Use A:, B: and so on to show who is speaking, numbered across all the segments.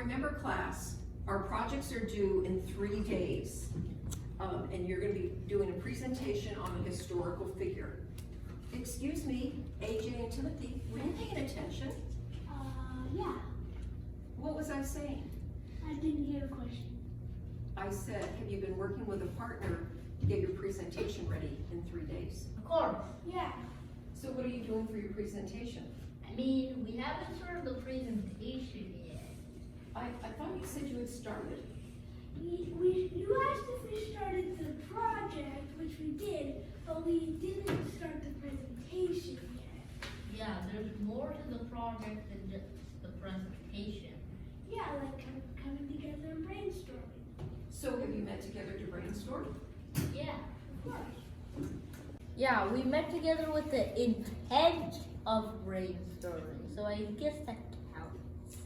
A: remember, class, our projects are due in 3 days. And you're gonna be doing a presentation on a historical figure. Excuse me, AJ and Timothy, were you paying attention?
B: Yeah.
A: What was I saying?
B: I didn't hear the question.
A: I said, have you been working with a partner to get your presentation ready in 3 days?
C: Of course.
B: Yeah.
A: So what are you doing for your presentation?
C: I mean, we haven't started the presentation yet.
A: I thought you said you had started.
B: You asked if we started the project, which we did, but we didn't start the presentation yet.
C: Yeah, there's more to the project than just the presentation.
B: Yeah, like coming together and brainstorming.
A: So have you met together to brainstorm?
C: Yeah.
B: Of course.
C: Yeah, we met together with the intent of brainstorming, so I guess that counts.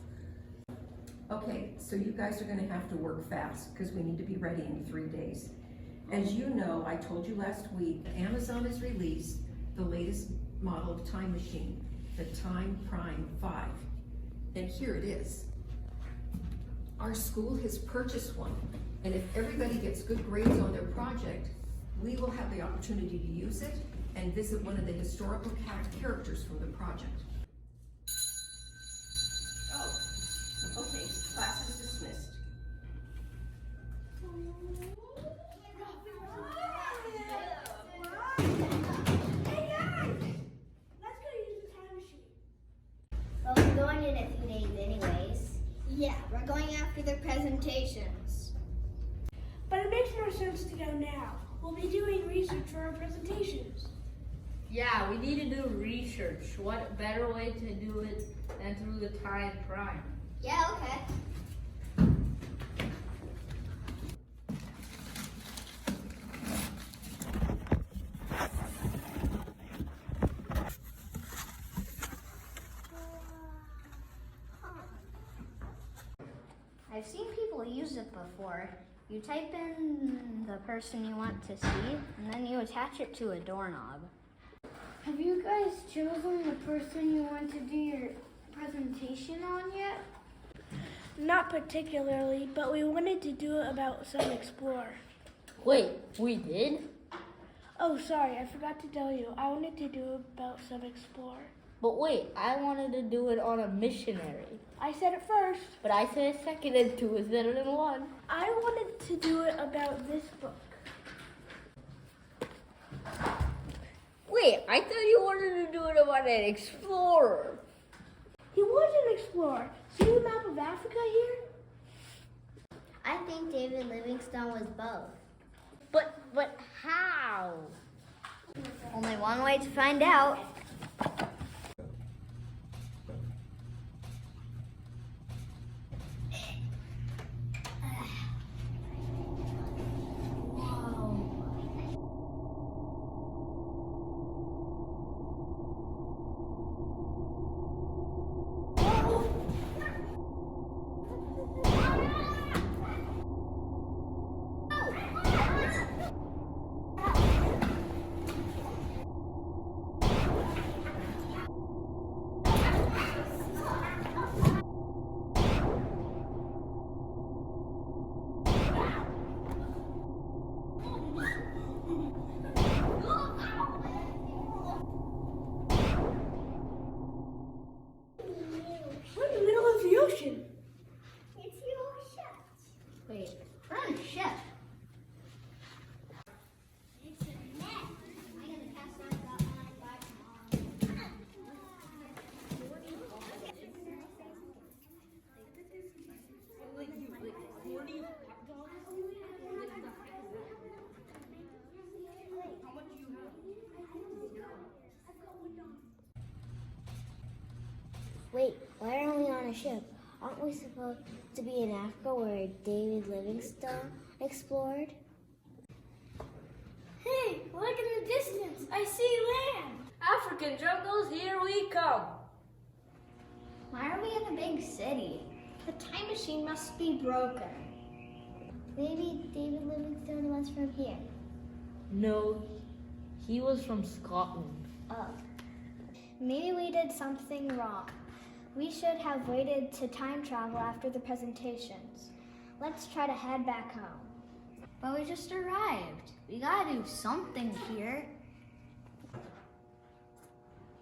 A: Okay, so you guys are gonna have to work fast because we need to be ready in 3 days. As you know, I told you last week, Amazon has released the latest model of time machine, the Time Prime 5. And here it is. Our school has purchased one, and if everybody gets good grades on their project, we will have the opportunity to use it and visit one of the historical characters from the project. Oh, okay, class is dismissed.
B: Hey guys! Let's go use the time machine.
D: Well, we're going in a few days anyways. Yeah, we're going after the presentations.
B: But it makes more sense to go now. We'll be doing research for our presentations.
C: Yeah, we need to do research. What better way to do it than through the time prime?
D: Yeah, okay. I've seen people use it before. You type in the person you want to see, and then you attach it to a doorknob.
B: Have you guys chosen the person you want to do your presentation on yet? Not particularly, but we wanted to do it about some explorer.
C: Wait, we did?
B: Oh, sorry, I forgot to tell you. I wanted to do it about some explorer.
C: But wait, I wanted to do it on a missionary.
B: I said it first.
C: But I said second and two is better than one.
B: I wanted to do it about this book.
C: Wait, I thought you wanted to do it about an explorer.
B: He was an explorer. See the map of Africa here?
D: I think David Livingstone was both.
C: But how?
D: Only one way to find out.
B: We're in the middle of the ocean.
D: It's your ship.
C: Wait, we're on a ship.
D: It's a net. I gotta pass on about Wait, why are we on a ship? Aren't we supposed to be in Africa where David Livingstone explored?
B: Hey, look in the distance. I see land.
C: African jungles, here we come.
D: Why are we in a big city? The time machine must be broken. Maybe David Livingstone was from here.
C: No, he was from Scotland.
D: Oh. Maybe we did something wrong. We should have waited to time travel after the presentations. Let's try to head back home.
E: But we just arrived. We gotta do something here.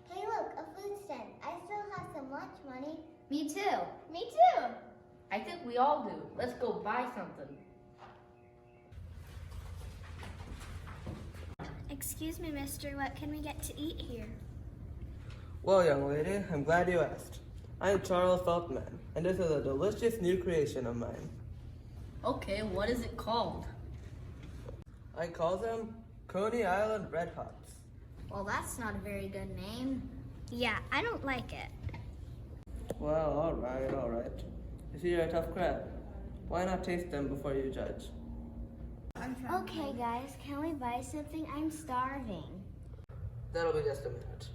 D: Hey look, a food stand. I still have some lunch money.
E: Me too.
D: Me too!
C: I think we all do. Let's go buy something.
D: Excuse me, mister, what can we get to eat here?
F: Well, young lady, I'm glad you asked. I'm Charles Feltman, and this is a delicious new creation of mine.
C: Okay, what is it called?
F: I call them Coney Island Red Hots.
E: Well, that's not a very good name.
D: Yeah, I don't like it.
F: Well, all right. You see, you're a tough crowd. Why not taste them before you judge?
D: Okay, guys, can we buy something? I'm starving.
F: That'll be just a minute.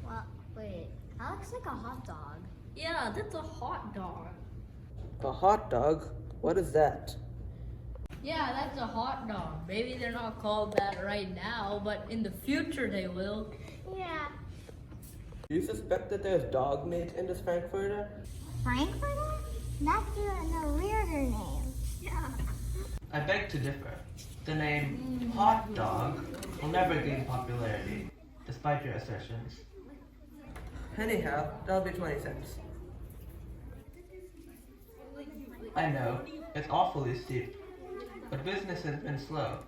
E: Well, wait. That looks like a hot dog.
C: Yeah, that's a hot dog.
F: A hot dog? What is that?
C: Yeah, that's a hot dog. Maybe they're not called that right now, but in the future they will.
D: Yeah.
F: Do you suspect that there's dog meat in this Frankfurter?
D: Frankfurter? That's a weirder name. Yeah.
F: I beg to differ. The name hot dog will never gain popularity, despite your assertions. Anyhow, that'll be 20 cents. I know, it's awfully steep, but business has been slow.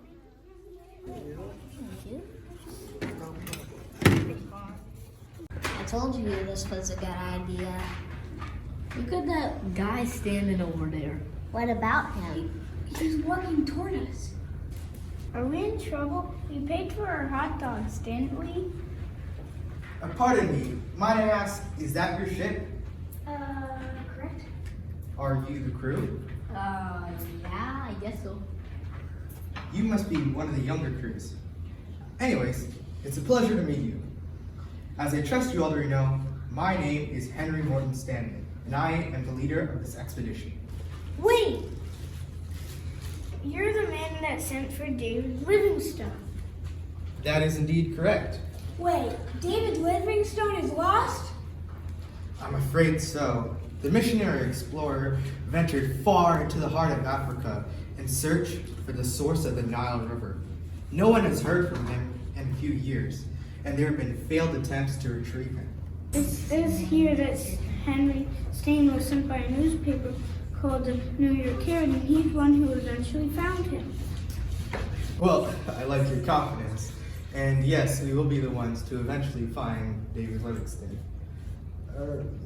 E: I told you this was a good idea.
C: Look at that guy standing over there.
E: What about him?
B: He's walking toward us. Are we in trouble? We paid for our hot dogs, didn't we?
G: Pardon me, might I ask, is that your ship?
B: Correct.
G: Are you the crew?
C: Yeah, I guess so.
G: You must be one of the younger crews. Anyways, it's a pleasure to meet you. As I trust you already know, my name is Henry Morton Stanley, and I am the leader of this expedition.
B: Wait! You're the man that sent for David Livingstone.
G: That is indeed correct.
B: Wait, David Livingstone is lost?
G: I'm afraid so. The missionary explorer ventured far into the heart of Africa in search for the source of the Nile River. No one has heard from him in a few years, and there have been failed attempts to retrieve him.
B: It says here that Henry Stain was sent by a newspaper called the New York Herald, and he's one who eventually found him.
G: Well, I like your confidence. And yes, we will be the ones to eventually find David Livingstone.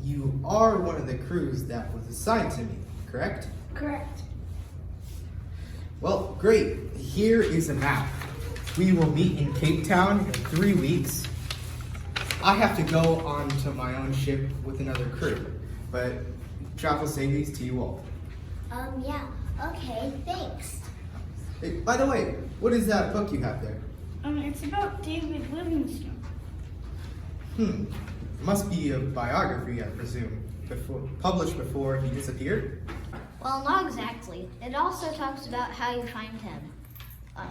G: You are one of the crews that was assigned to me, correct?
B: Correct.
G: Well, great. Here is a map. We will meet in Cape Town in 3 weeks. I have to go on to my own ship with another crew, but travel safeties to you all.
D: Yeah. Okay, thanks.
G: Hey, by the way, what is that book you have there?
B: It's about David Livingstone.
G: Must be a biography, I presume, published before he disappeared?
E: Well, not exactly. It also talks about how you find him.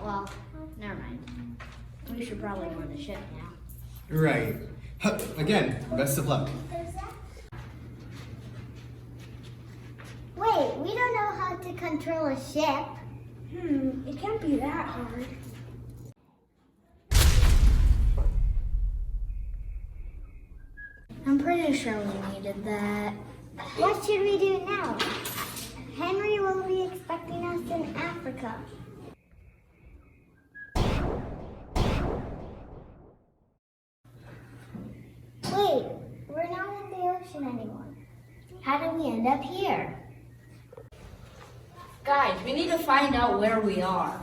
E: Well, never mind. We should probably board the ship now.
G: Right. Again, best of luck.
D: Wait, we don't know how to control a ship.
B: It can't be that hard.
E: I'm pretty sure we needed that.
D: What should we do now? Henry will be expecting us in Africa. Wait, we're not in the ocean anymore. How did we end up here?
C: Guys, we need to find out where we are.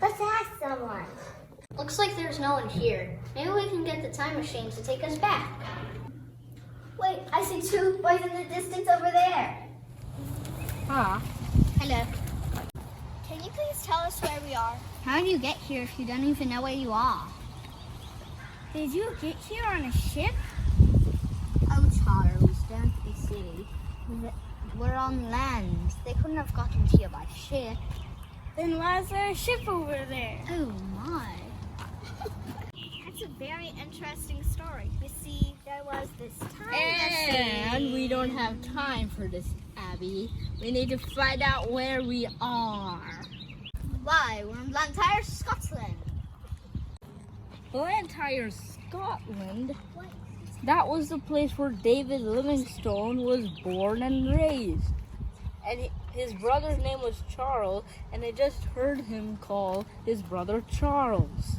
D: Let's ask someone.
E: Looks like there's no one here. Maybe we can get the time machine to take us back.
D: Wait, I see two boys in the distance over there.
E: Hello.
D: Can you please tell us where we are?
E: How did you get here if you don't even know where you are?
B: Did you get here on a ship?
E: Oh, Charles, don't be silly. We're on land. They couldn't have gotten here by ship.
B: Then why is there a ship over there?
E: Oh, my.
D: That's a very interesting story. You see, there was this time
C: And we don't have time for this, Abbie. We need to find out where we are.
E: Why? We're in Blantyre, Scotland.
C: Blantyre, Scotland? That was the place where David Livingstone was born and raised. And his brother's name was Charles, and I just heard him call his brother Charles.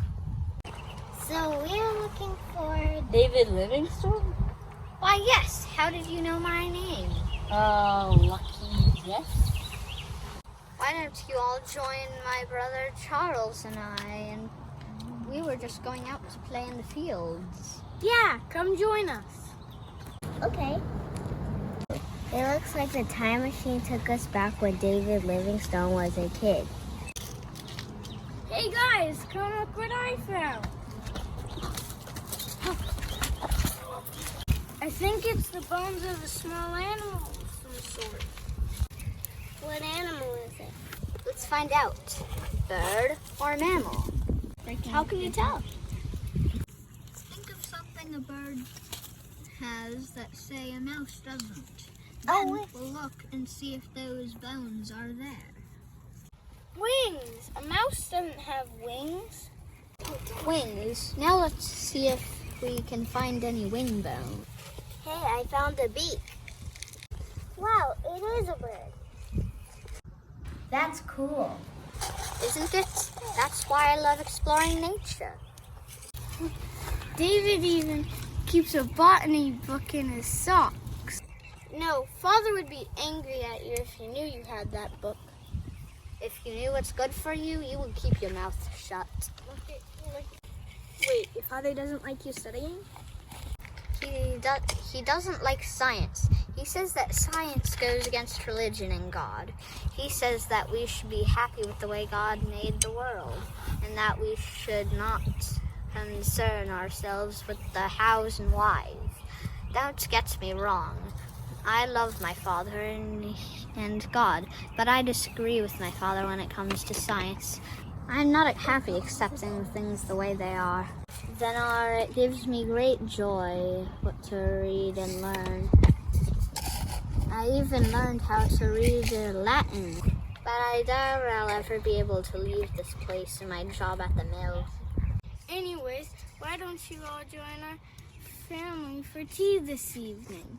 D: So we are looking for...
C: David Livingstone?
D: Why, yes. How did you know my name?
C: Lucky guess.
E: Why don't you all join my brother Charles and I? And we were just going out to play in the fields.
B: Yeah, come join us.
D: Okay. It looks like the time machine took us back when David Livingstone was a kid.
B: Hey guys, come look what I found. I think it's the bones of a small animal of some sort.
D: What animal is it?
E: Let's find out. Bird or mammal?
D: How can you tell?
E: Think of something a bird has that, say, a mouse doesn't.
D: Oh,
E: Then we'll look and see if those bones are there.
B: Wings! A mouse doesn't have wings.
E: Wings. Now let's see if we can find any wing bone.
D: Hey, I found a beak. Wow, it is a bird. That's cool.
E: Isn't it? That's why I love exploring nature.
B: David even keeps a botany book in his socks. No, Father would be angry at you if he knew you had that book.
E: If you knew what's good for you, you would keep your mouth shut.
B: Wait, your Father doesn't like you studying?
E: He doesn't like science. He says that science goes against religion and God. He says that we should be happy with the way God made the world, and that we should not concern ourselves with the hows and whys. Don't get me wrong. I love my father and God, but I disagree with my father when it comes to science. I'm not happy accepting things the way they are. It gives me great joy to read and learn. I even learned how to read Latin, but I doubt I'll ever be able to leave this place and my job at the mill.
B: Anyways, why don't you all join our family for tea this evening?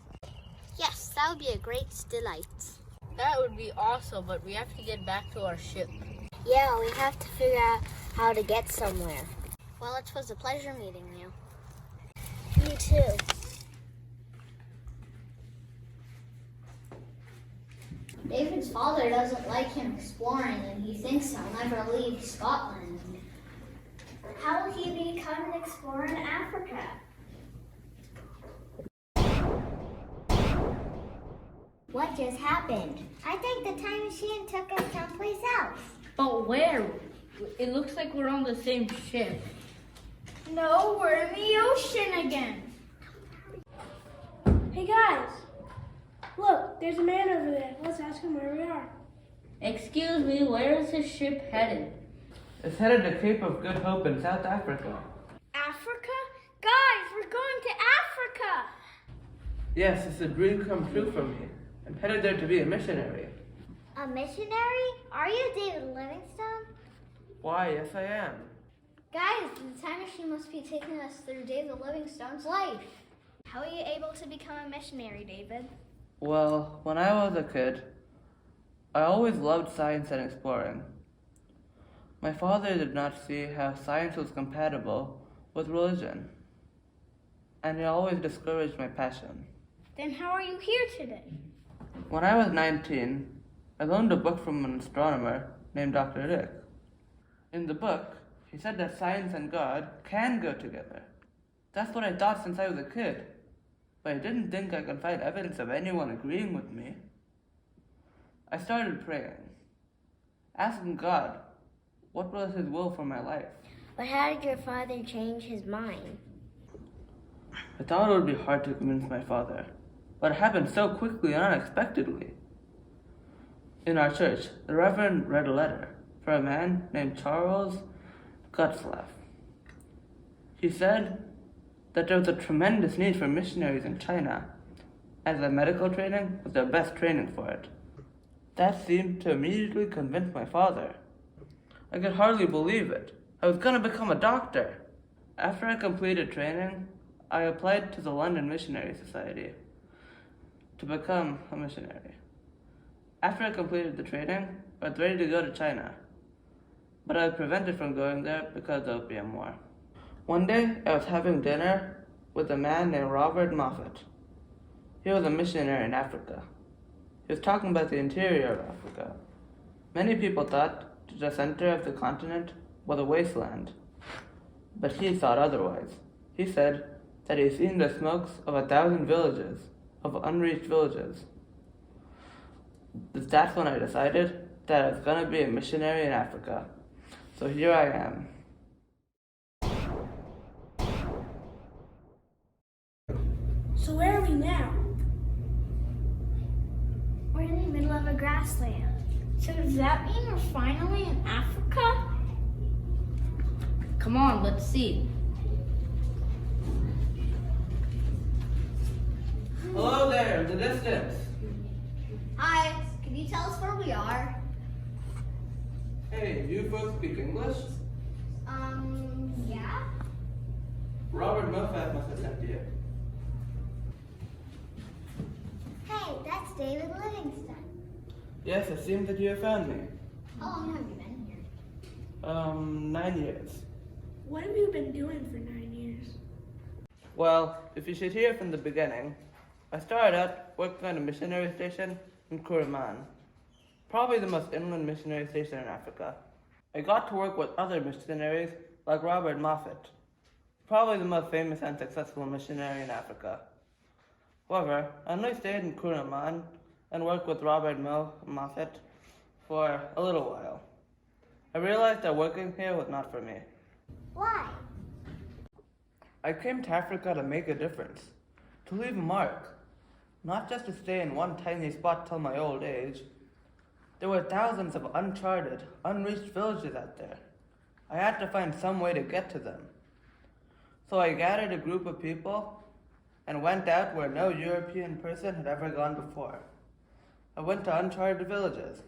E: Yes, that would be a great delight.
C: That would be awesome, but we have to get back to our ship.
D: Yeah, we have to figure out how to get somewhere.
E: Well, it was a pleasure meeting you.
D: Me too.
E: David's father doesn't like him exploring, and he thinks he'll never leave Scotland.
D: How will he become an explorer in Africa? What just happened? I think the time machine took us someplace else.
C: But where? It looks like we're on the same ship.
B: No, we're in the ocean again. Hey guys, look, there's a man over there. Let's ask him where we are.
C: Excuse me, where is his ship headed?
F: It's headed to Cape of Good Hope in South Africa.
B: Africa? Guys, we're going to Africa!
F: Yes, it's a dream come true for me. I'm headed there to be a missionary.
D: A missionary? Are you David Livingstone?
F: Why, yes I am.
E: Guys, the time machine must be taking us through David Livingstone's life.
D: How are you able to become a missionary, David?
F: Well, when I was a kid, I always loved science and exploring. My father did not see how science was compatible with religion, and he always discouraged my passion.
B: Then how are you here today?
F: When I was 19, I loaned a book from an astronomer named Dr. Rick. In the book, he said that science and God can go together. That's what I thought since I was a kid, but I didn't think I could find evidence of anyone agreeing with me. I started praying, asking God what was His will for my life.
D: But how did your father change his mind?
F: I thought it would be hard to convince my father, but it happened so quickly and unexpectedly. In our church, the Reverend read a letter for a man named Charles Gutzlaff. He said that there was a tremendous need for missionaries in China, as the medical training was the best training for it. That seemed to immediately convince my father. I could hardly believe it. I was going to become a doctor. After I completed training, I applied to the London Missionary Society to become a missionary. After I completed the training, I was ready to go to China, but I was prevented from going there because of the Opium War. One day, I was having dinner with a man named Robert Moffat. He was a missionary in Africa. He was talking about the interior of Africa. Many people thought that the center of the continent was a wasteland, but he thought otherwise. He said that he had seen the smokes of 1,000 villages, of unreached villages. That's when I decided that I was going to be a missionary in Africa. So here I am.
B: So where are we now?
D: We're in the middle of a grassland.
B: So does that mean we're finally in Africa?
C: Come on, let's see.
F: Hello there, in the distance.
D: Hi, can you tell us where we are?
F: Hey, do you folks speak English?
D: Yeah.
F: Robert Moffat must have sent you.
D: Hey, that's David Livingstone.
F: Yes, it seems that you have found me.
D: How long have you been here?
F: 9 years.
B: What have you been doing for 9 years?
F: Well, if you should hear from the beginning, I started out working on a missionary station in Kuriman, probably the most inland missionary station in Africa. I got to work with other missionaries like Robert Moffat, probably the most famous and successful missionary in Africa. However, I only stayed in Kuriman and worked with Robert Moffat for a little while. I realized that working here was not for me.
D: Why?
F: I came to Africa to make a difference, to leave a mark, not just to stay in one tiny spot till my old age. There were thousands of uncharted, unreached villages out there. I had to find some way to get to them. So I gathered a group of people and went out where no European person had ever gone before. I went to uncharted villages.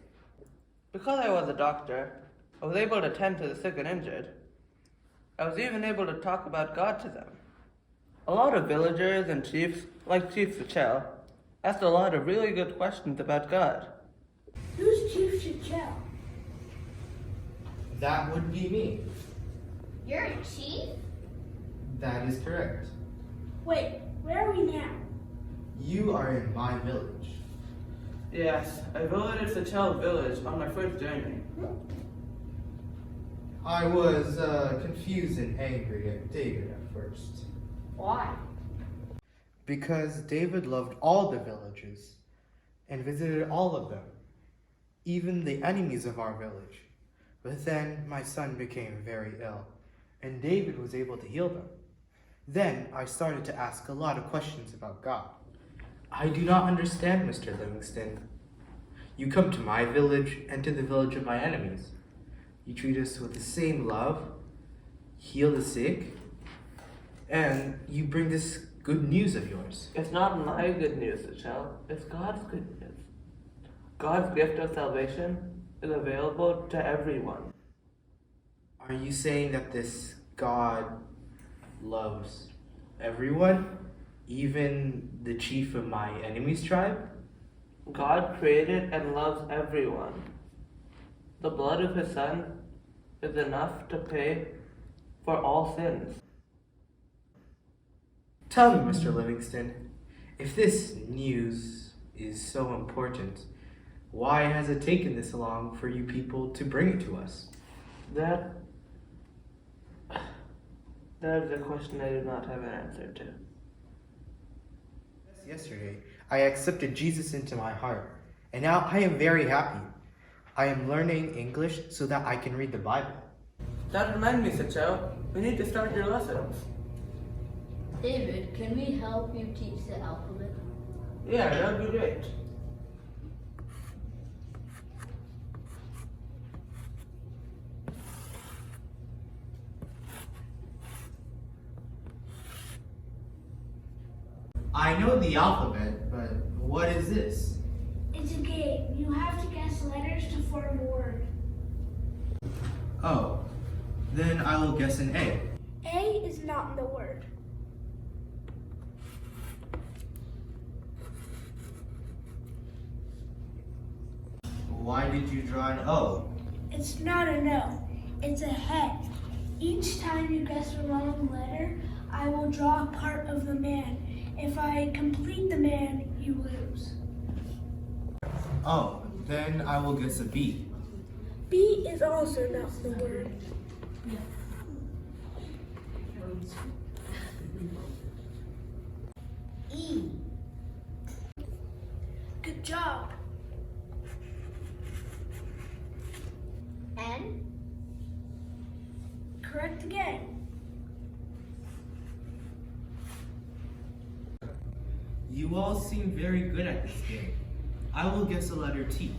F: Because I was a doctor, I was able to tend to the sick and injured. I was even able to talk about God to them. A lot of villagers and chiefs, like Chief Parshall, asked a lot of really good questions about God.
B: Who's Chief Parshall?
G: That would be me.
D: You're a chief?
G: That is correct.
B: Wait, where are we now?
G: You are in my village.
F: Yes, I visited Parshall village on my first journey.
G: I was confused and angry at David at first.
C: Why?
G: Because David loved all the villages and visited all of them, even the enemies of our village. But then my son became very ill, and David was able to heal them. Then I started to ask a lot of questions about God. I do not understand, Mr. Livingstone. You come to my village and to the village of my enemies. You treat us with the same love, heal the sick, and you bring this good news of yours.
F: It's not my good news, Parshall. It's God's good news. God's gift of salvation is available to everyone.
G: Are you saying that this God loves everyone, even the chief of my enemy's tribe?
F: God created and loves everyone. The blood of his son is enough to pay for all sins.
G: Tell me, Mr. Livingstone, if this news is so important, why has it taken this long for you people to bring it to us?
F: That is a question I do not have an answer to.
G: Yesterday, I accepted Jesus into my heart, and now I am very happy. I am learning English so that I can read the Bible.
F: That reminds me, Parshall, we need to start your lessons.
C: David, can we help you teach the alphabet?
F: Yeah, that would be great.
G: I know the alphabet, but what is this?
B: It's a game. You have to guess letters to form a word.
G: Oh, then I will guess an A.
B: A is not in the word.
G: Why did you draw an O?
B: It's not a no. It's a head. Each time you guess the wrong letter, I will draw a part of the man. If I complete the man, you lose.
G: Oh, then I will guess a B.
B: B is also not the word.
D: E.
B: Good job.
D: N.
B: Correct again.
G: You all seem very good at this game. I will guess a letter T.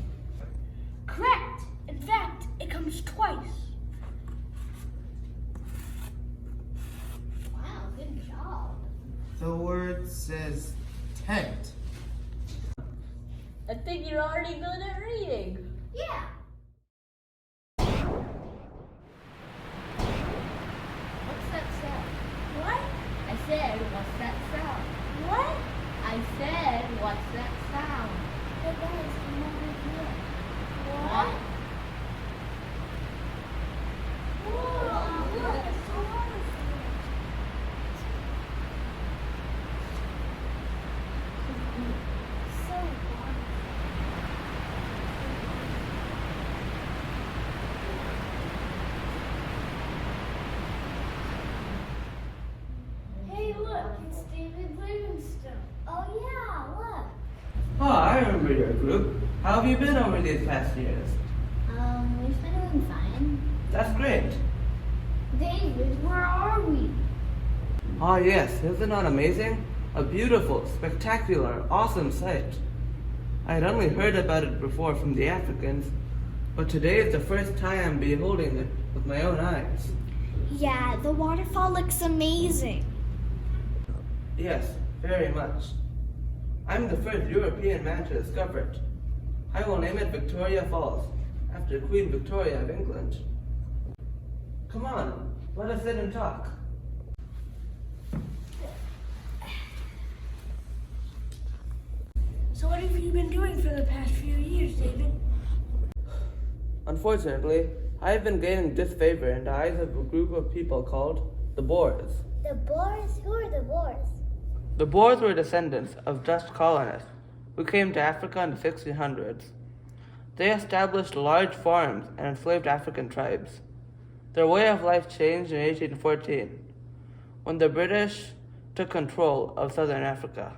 B: Correct. In fact, it comes twice.
D: Wow, good job.
G: The word says tent.
C: I think you're already good at reading.
D: Yeah.
C: What's that sound?
B: What?
C: I said, what's that sound?
B: What?
C: I said, what's that sound?
B: Hey guys, come over here.
C: What?
B: Whoa, look, it's so wonderful. So wonderful. Hey, look, it's David Livingstone.
D: Oh yeah, look.
F: Oh, I remember your group. How have you been over these past years?
D: We've been doing fine.
F: That's great.
D: David, where are we?
F: Ah, yes, isn't that amazing? A beautiful, spectacular, awesome sight. I had only heard about it before from the Africans, but today is the first time I'm beholding it with my own eyes.
D: Yeah, the waterfall looks amazing.
F: Yes, very much. I'm the first European man to discover it. I will name it Victoria Falls, after Queen Victoria of England. Come on, let us sit and talk.
B: So what have you been doing for the past few years, David?
F: Unfortunately, I have been gaining disfavor in the eyes of a group of people called the Boers.
D: The Boers? Who are the Boers?
F: The Boers were descendants of Dutch colonists who came to Africa in the 1600s. They established large farms and enslaved African tribes. Their way of life changed in 1814, when the British took control of southern Africa.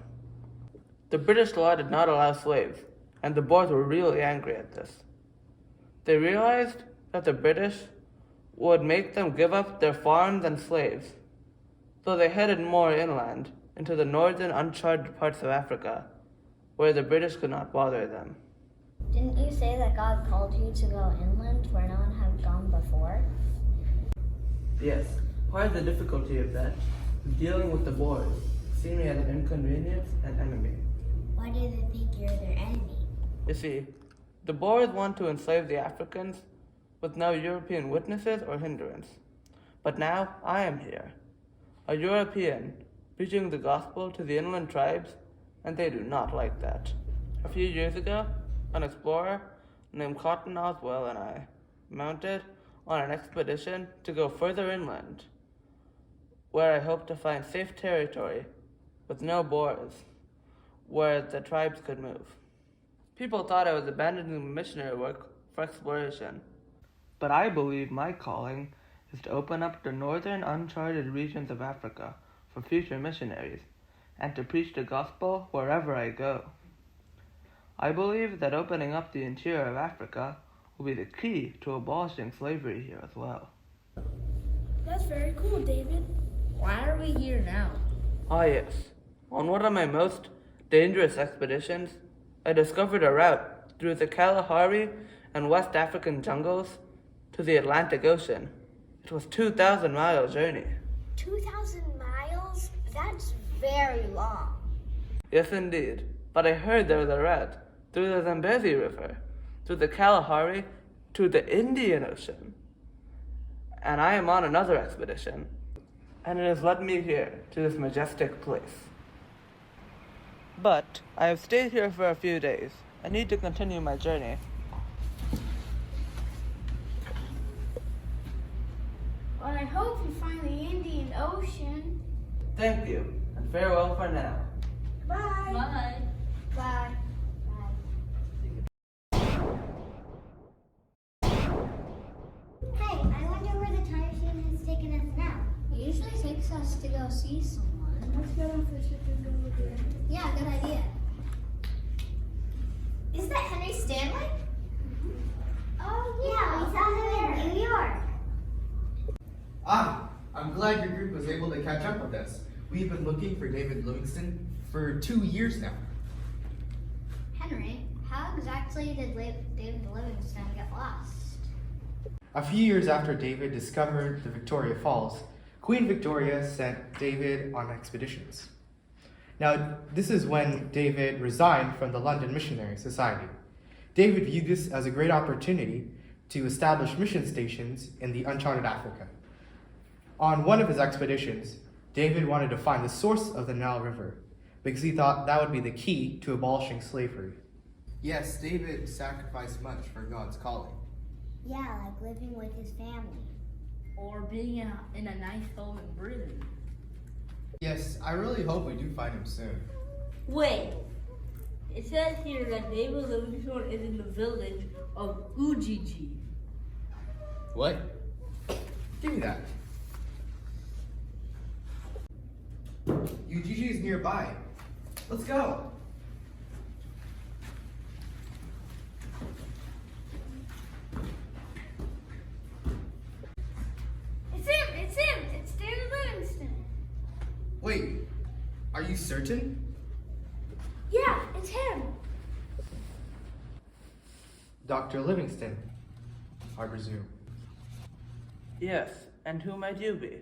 F: The British law did not allow slaves, and the Boers were really angry at this. They realized that the British would make them give up their farms and slaves, so they headed more inland into the northern uncharted parts of Africa, where the British could not bother them.
D: Didn't you say that God called you to go inland where no one had gone before?
F: Yes, part of the difficulty of that is dealing with the Boers, seeing me as an inconvenience and enemy.
D: Why do they think you're their enemy?
F: You see, the Boers want to enslave the Africans with no European witnesses or hindrance. But now I am here, a European, preaching the gospel to the inland tribes, and they do not like that. A few years ago, an explorer named Cotton Oswell and I mounted on an expedition to go further inland, where I hoped to find safe territory with no Boers, where the tribes could move. People thought I was abandoning missionary work for exploration, but I believe my calling is to open up the northern uncharted regions of Africa for future missionaries, and to preach the gospel wherever I go. I believe that opening up the interior of Africa will be the key to abolishing slavery here as well.
B: That's very cool, David.
C: Why are we here now?
F: Ah yes, on one of my most dangerous expeditions, I discovered a route through the Kalahari and West African jungles to the Atlantic Ocean. It was 2,000-mile journey.
D: 2,000 miles? That's very long.
F: Yes, indeed. But I heard there was a route through the Zambezi River, through the Kalahari, to the Indian Ocean. And I am on another expedition, and it has led me here to this majestic place. But I have stayed here for a few days. I need to continue my journey.
B: Well, I hope you find the Indian Ocean.
F: Thank you, and farewell for now.
B: Bye.
C: Bye.
B: Bye.
D: Hey, I wonder where the time machine has taken us now.
E: It usually takes us to go see someone.
B: Let's go on for a second over there.
E: Yeah, good idea.
D: Is that Henry Stanley? Oh, yeah, we saw him in New York.
G: Ah, I'm glad your group was able to catch up with us. We've been looking for David Livingstone for 2 years now.
E: Henry, how exactly did David Livingstone get lost?
G: A few years after David discovered the Victoria Falls, Queen Victoria sent David on expeditions. Now, this is when David resigned from the London Missionary Society. David viewed this as a great opportunity to establish mission stations in the uncharted Africa. On one of his expeditions, David wanted to find the source of the Nile River because he thought that would be the key to abolishing slavery. Yes, David sacrificed much for God's calling.
D: Yeah, like living with his family.
C: Or being in a nice home in Britain.
G: Yes, I really hope we do find him soon.
C: Wait. It says here that David Livingstone is in the village of Ujiji.
G: What? Give me that. Ujiji is nearby. Let's go.
B: It's him! It's David Livingstone.
G: Wait, are you certain?
B: Yeah, it's him.
G: Dr. Livingstone, I presume.
F: Yes, and who might you be?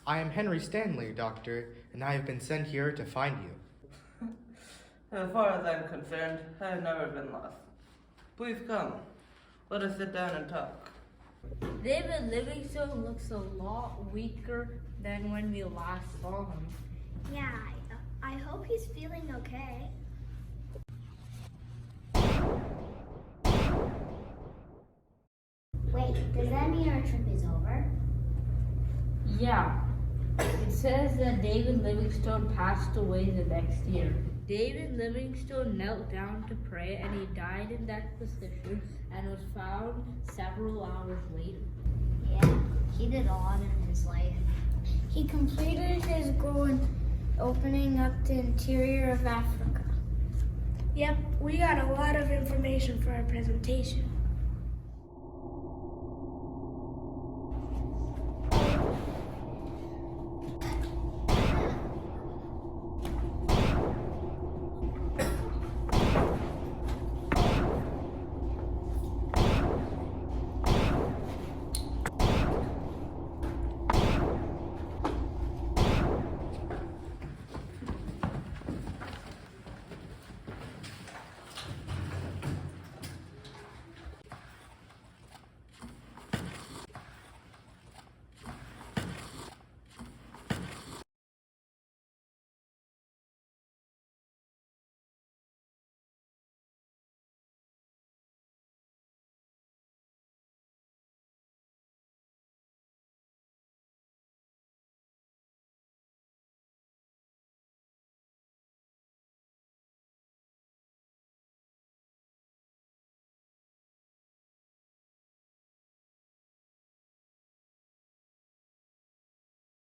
G: I am Henry Stanley, Doctor, and I have been sent here to find you.
F: As far as I'm concerned, I have never been lost. Please come. Let us sit down and talk.
C: David Livingstone looks a lot weaker than when we last saw him.
D: Yeah, I hope he's feeling okay. Wait, does that mean our trip is over?
C: Yeah. It says that David Livingstone passed away the next year. David Livingstone knelt down to pray and he died in that position and was found several hours later.
E: Yeah, he did a lot in his life.
B: He completed his goal in opening up the interior of Africa. Yep, we got a lot of information for our presentation.